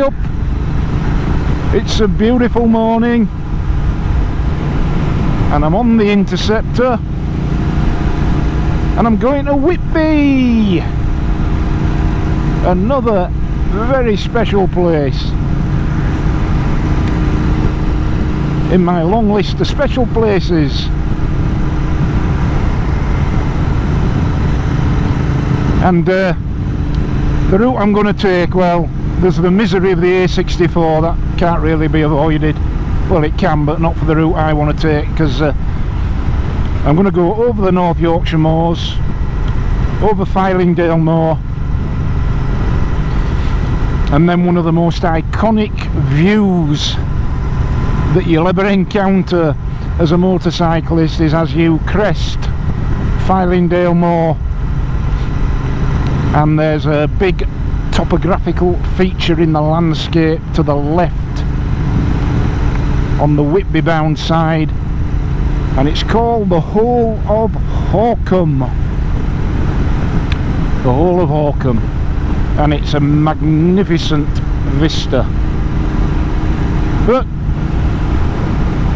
Giddy up. It's a beautiful morning and I'm on the Interceptor and I'm going to Whitby, another very special place in my long list of special places. And the route I'm going to take, well, there's the misery of the A64 that can't really be avoided. Well, it can, but not for the route I want to take, because I'm going to go over the North Yorkshire moors, over Fylingdale Moor, and then one of the most iconic views that you'll ever encounter as a motorcyclist is as you crest Fylingdale Moor, and there's a big topographical feature in the landscape to the left on the Whitby bound side, and it's called the Hall of Horcum. The Hall of Horcum, and it's a magnificent vista. But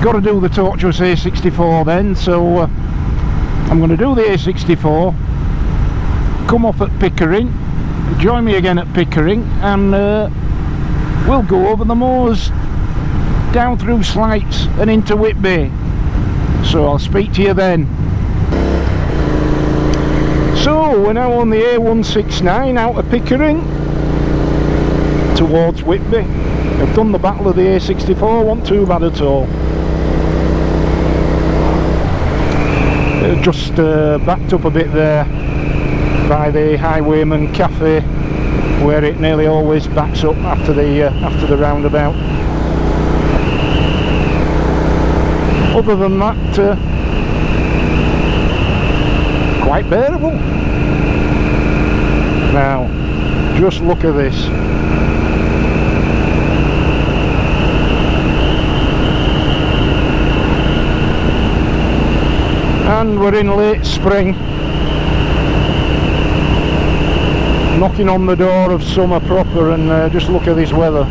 got to do the tortuous A64 then, so I'm going to do the A64, come off at Pickering, join me again at Pickering, and we'll go over the moors, down through Slights and into Whitby. So I'll speak to you then. So we're now on the A169 out of Pickering towards Whitby. I've done the battle of the A64, wasn't too bad at all. Just backed up a bit there by the Highwayman Cafe, where it nearly always backs up after the roundabout. Other than that, quite bearable. Now, just look at this. And we're in late spring, knocking on the door of summer proper, and just look at this weather.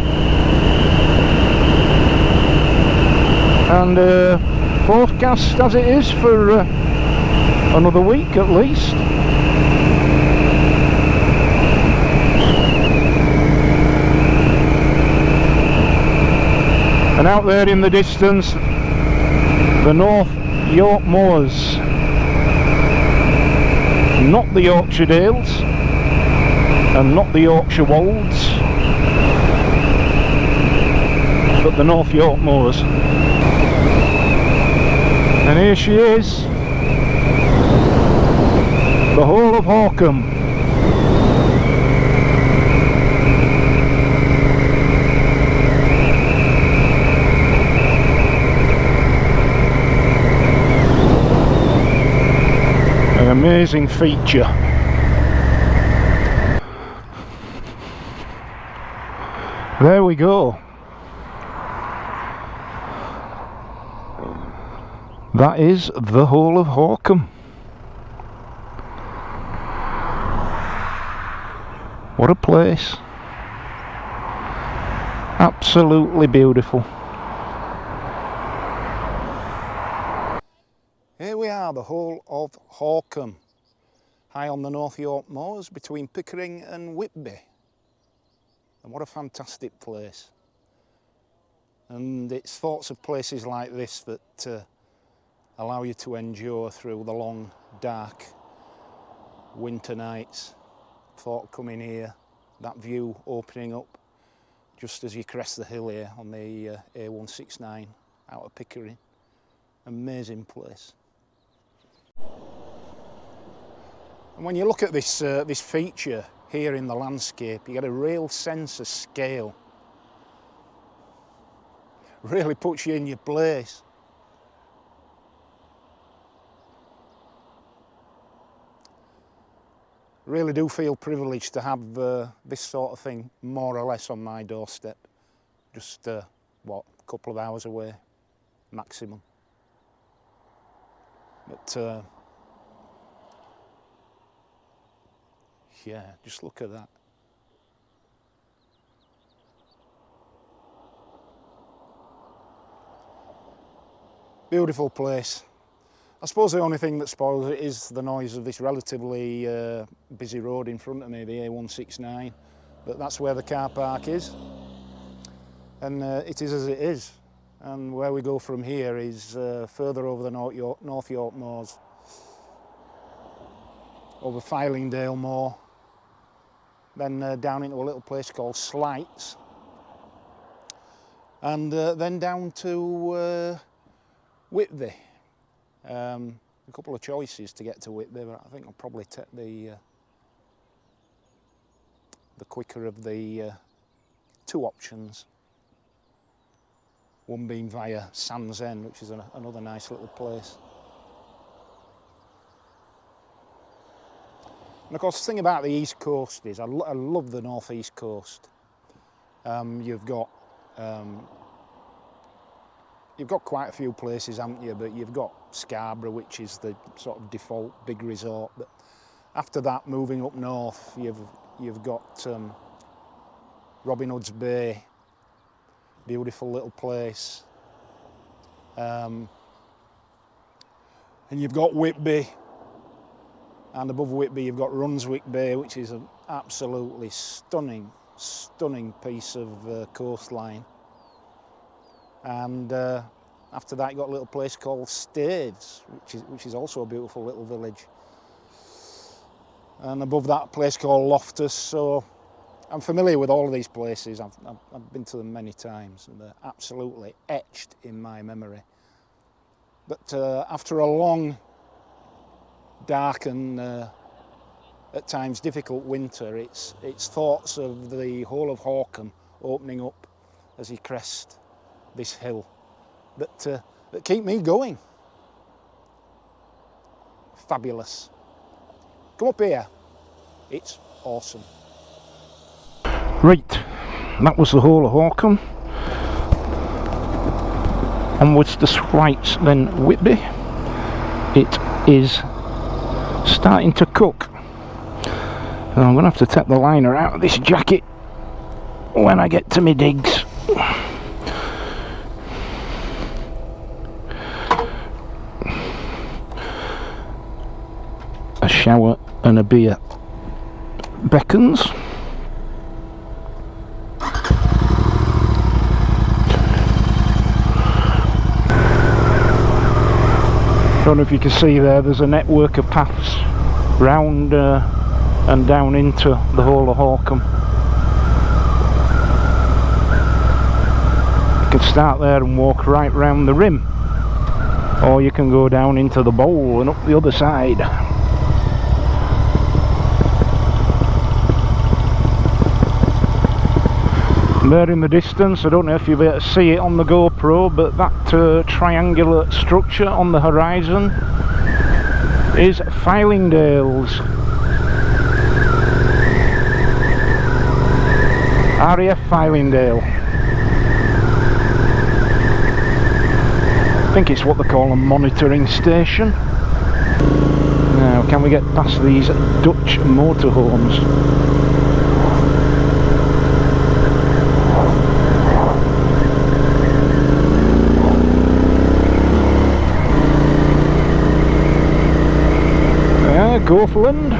And forecast as it is for another week at least. And out there in the distance, the North York moors, not the Yorkshire Dales and not the Yorkshire Wolds, but the North York moors. And here she is, the Hall of Horcum. An amazing feature. There we go. That is the Hall of Horcum. What a place. Absolutely beautiful. Here we are, the Hall of Horcum, high on the North York moors between Pickering and Whitby. And what a fantastic place. And it's thoughts of places like this that allow you to endure through the long, dark winter nights. Thought coming here, that view opening up just as you crest the hill here on the A169 out of Pickering. Amazing place. And when you look at this this feature here in the landscape, you get a real sense of scale. Really puts you in your place. Really do feel privileged to have this sort of thing more or less on my doorstep. Just what, a couple of hours away maximum. But yeah, just look at that. Beautiful place. I suppose the only thing that spoils it is the noise of this relatively busy road in front of me, the A169, but that's where the car park is, and it is as it is. And where we go from here is further over the North York Moors, over Fylingdale Moor, then down into a little place called Slights, and then down to Whitby. A couple of choices to get to Whitby, but I think I'll probably take the quicker of the two options. One being via Sands End, which is another nice little place. And of course, the thing about the East Coast is I love the North East Coast. You've got quite a few places, haven't you? But you've got Scarborough, which is the sort of default big resort. But after that, moving up north, you've got Robin Hood's Bay, beautiful little place, and you've got Whitby, and above Whitby you've got Runswick Bay, which is an absolutely stunning piece of coastline. And after that, you got a little place called Staves, which is also a beautiful little village. And above that, a place called Loftus. So I'm familiar with all of these places. I've been to them many times, and they're absolutely etched in my memory. But after a long, dark and at times difficult winter, it's thoughts of the Hall of Horcum opening up as you crest this hill that keep me going. Fabulous. Come up here. It's awesome. Right, that was the Hall of Horcum. Onwards to Slights, then Whitby. It is starting to cook. And I'm going to have to take the liner out of this jacket when I get to my digs. A shower and a beer beckons. Don't know if you can see there's a network of paths round and down into the Hall of Horcum. You can start there and walk right round the rim, or you can go down into the bowl and up the other side. There in the distance, I don't know if you'll be able to see it on the GoPro, but that triangular structure on the horizon is Fylingdales. RAF Fylingdale. I think it's what they call a monitoring station. Now, can we get past these Dutch motorhomes? Goathland.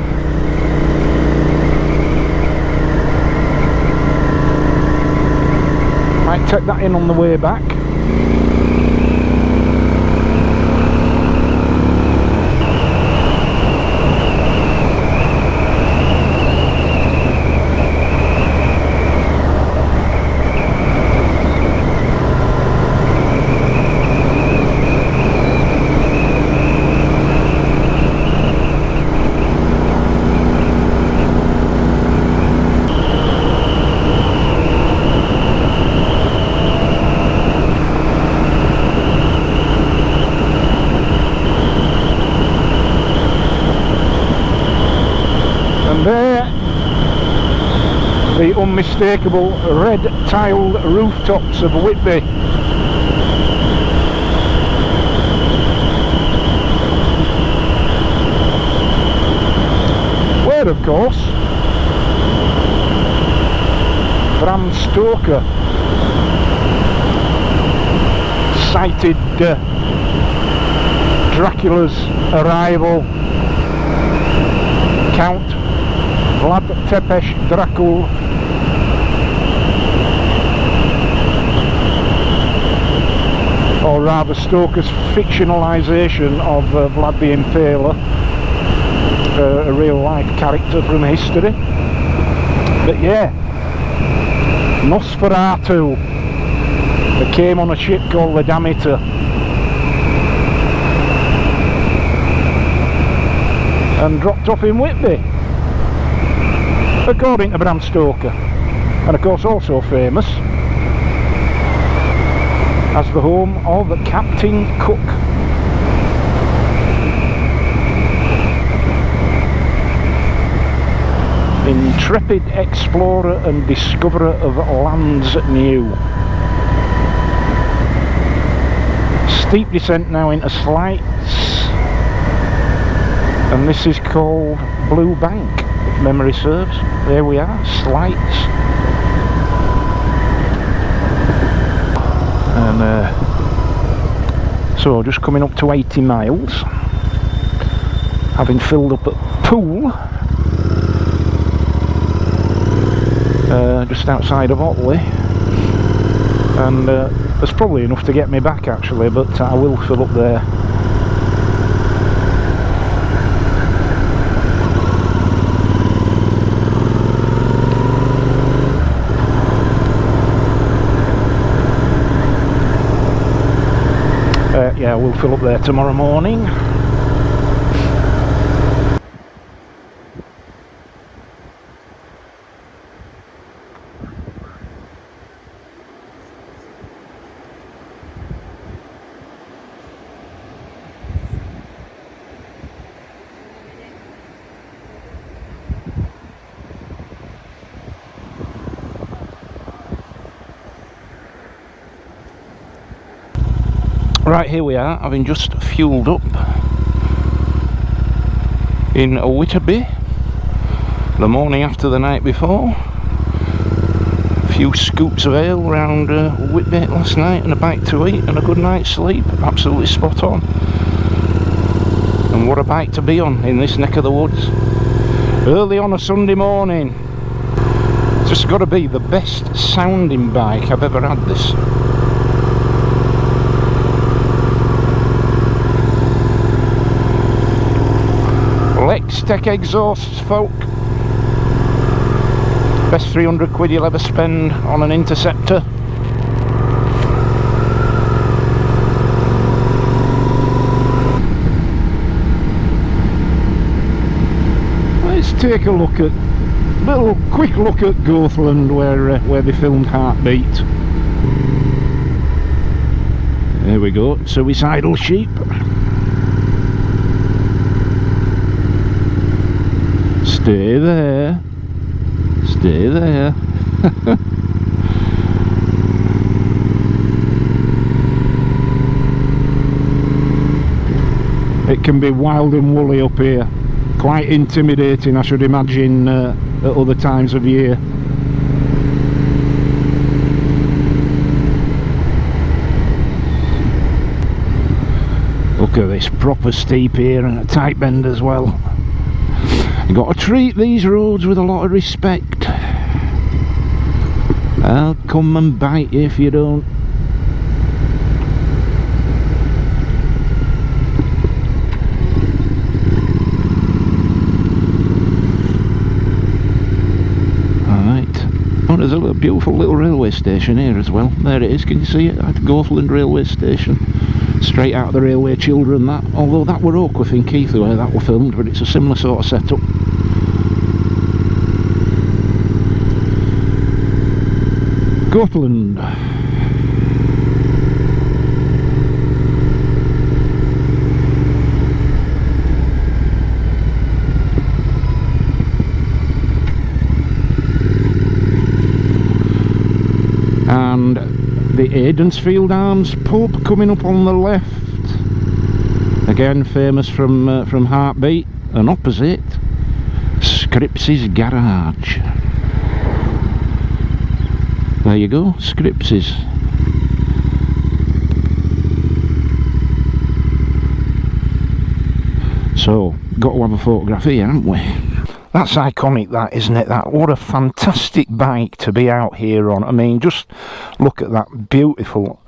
Might take that in on the way back. The unmistakable red tiled rooftops of Whitby. Where, of course, Bram Stoker sighted Dracula's arrival. Count Vlad Tepes Dracul. Or rather Stoker's fictionalisation of Vlad the Impaler, a real life character from history. But yeah, Nosferatu, they came on a ship called the Demeter, and dropped off in Whitby, according to Bram Stoker, and of course also famous as the home of Captain Cook. Intrepid explorer and discoverer of lands new. Steep descent now into slights, and this is called Blue Bank, if memory serves. There we are, slights. And so just coming up to 80 miles, having filled up at Poole, just outside of Otley, and there's probably enough to get me back actually, but I will fill up there. Yeah, we'll fill up there tomorrow morning. Right, here we are, having just fueled up in Whitby the morning after the night before. A few scoops of ale round Whitby last night, and a bite to eat and a good night's sleep. Absolutely spot on. And what a bike to be on in this neck of the woods early on a Sunday morning. It's just got to be the best sounding bike I've ever had, this. Lextech exhausts, folk. Best 300 quid you'll ever spend on an Interceptor. Let's take a look at quick look at Goathland, where they filmed Heartbeat. There we go, suicidal sheep. Stay there. Stay there. It can be wild and woolly up here. Quite intimidating, I should imagine, at other times of year. Look at this, proper steep here and a tight bend as well. You've got to treat these roads with a lot of respect. I'll come and bite you if you don't. Alright. Oh, there's a beautiful little railway station here as well. There it is, can you see it? At Goathland railway station. Straight out of the Railway Children, that. Although that were Oakworth in Keith where that were filmed, but it's a similar sort of setup. Goathland. And the Aidensfield Arms pub coming up on the left, again famous from Heartbeat, and opposite Scrips's Garage. There you go, Scrips's. So, got to have a photograph here, haven't we? That's iconic, that, isn't it? That, what a fantastic bike to be out here on. I mean, just look at that beautiful,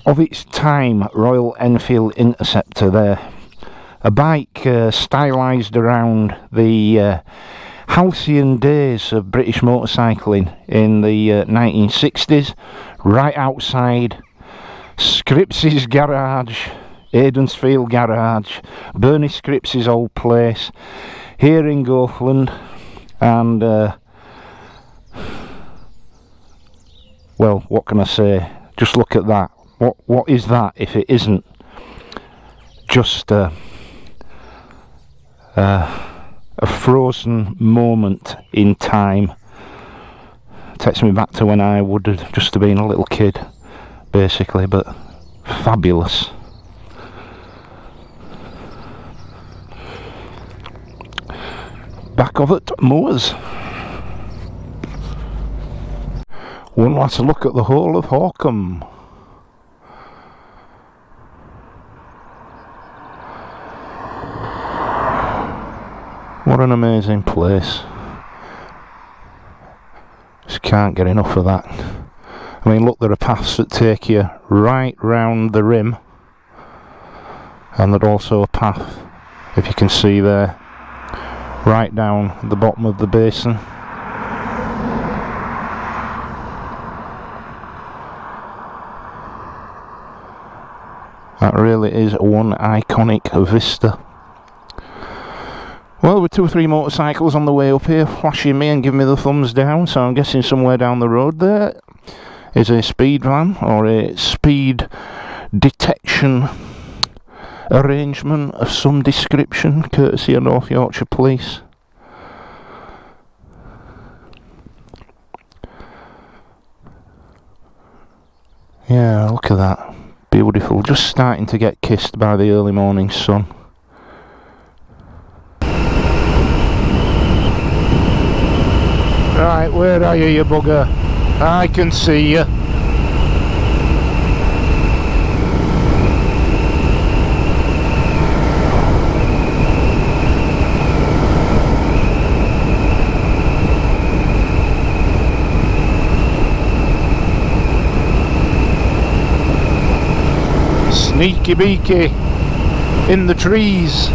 of its time, Royal Enfield Interceptor there. A bike stylised around the halcyon days of British motorcycling in the 1960s, right outside Scripps' garage, Aidensfield garage, Bernie Scripps' old place, here in Goathland. And well, what can I say? Just look at that. What is that if it isn't just a frozen moment in time? Takes me back to when I would have just been a little kid, basically, but fabulous. Back of it, Moors. One last look at the Hall of Horcum. What an amazing place. Just can't get enough of that. I mean, look, there are paths that take you right round the rim, and there's also a path, if you can see there, right down the bottom of the basin. That really is one iconic vista. Well, with 2 or 3 motorcycles on the way up here flashing me and giving me the thumbs down, so I'm guessing somewhere down the road there is a speed van or a speed detection arrangement of some description, courtesy of North Yorkshire Police. Yeah, look at that. Beautiful. Just starting to get kissed by the early morning sun. Right, where are you, you bugger? I can see you. Sneaky beaky in the trees.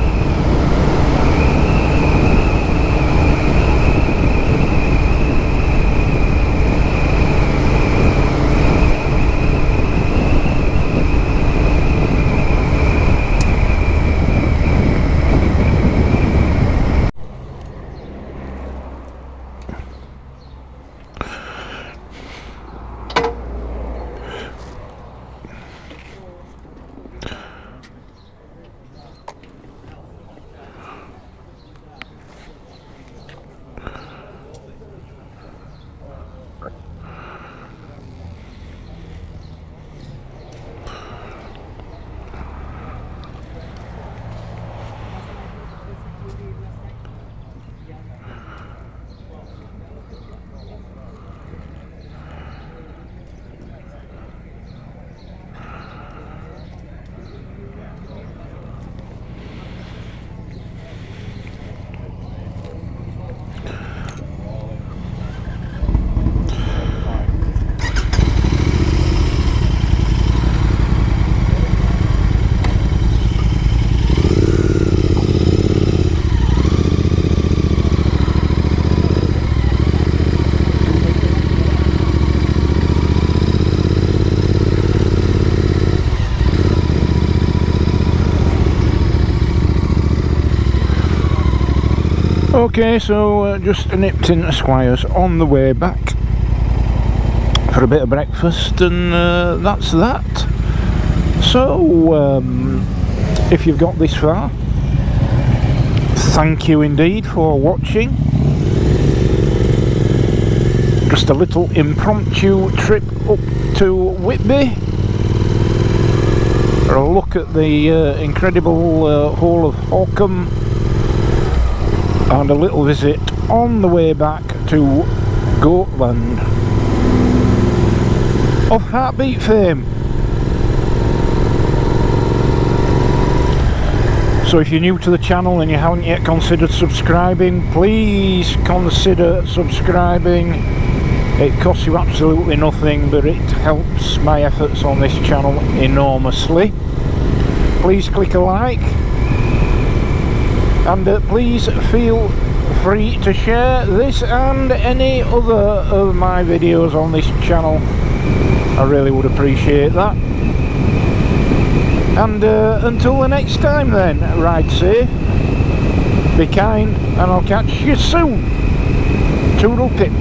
Okay, so just nipped into Squires on the way back for a bit of breakfast, and that's that. So, if you've got this far, thank you indeed for watching. Just a little impromptu trip up to Whitby for a look at the incredible Hall of Horcum, and a little visit on the way back to Goathland of Heartbeat fame. So if you're new to the channel and you haven't yet considered subscribing, please consider subscribing. It costs you absolutely nothing, but it helps my efforts on this channel enormously. Please click a like, and please feel free to share this and any other of my videos on this channel. I really would appreciate that. And until the next time then, ride safe, be kind, and I'll catch you soon. Toodle pip.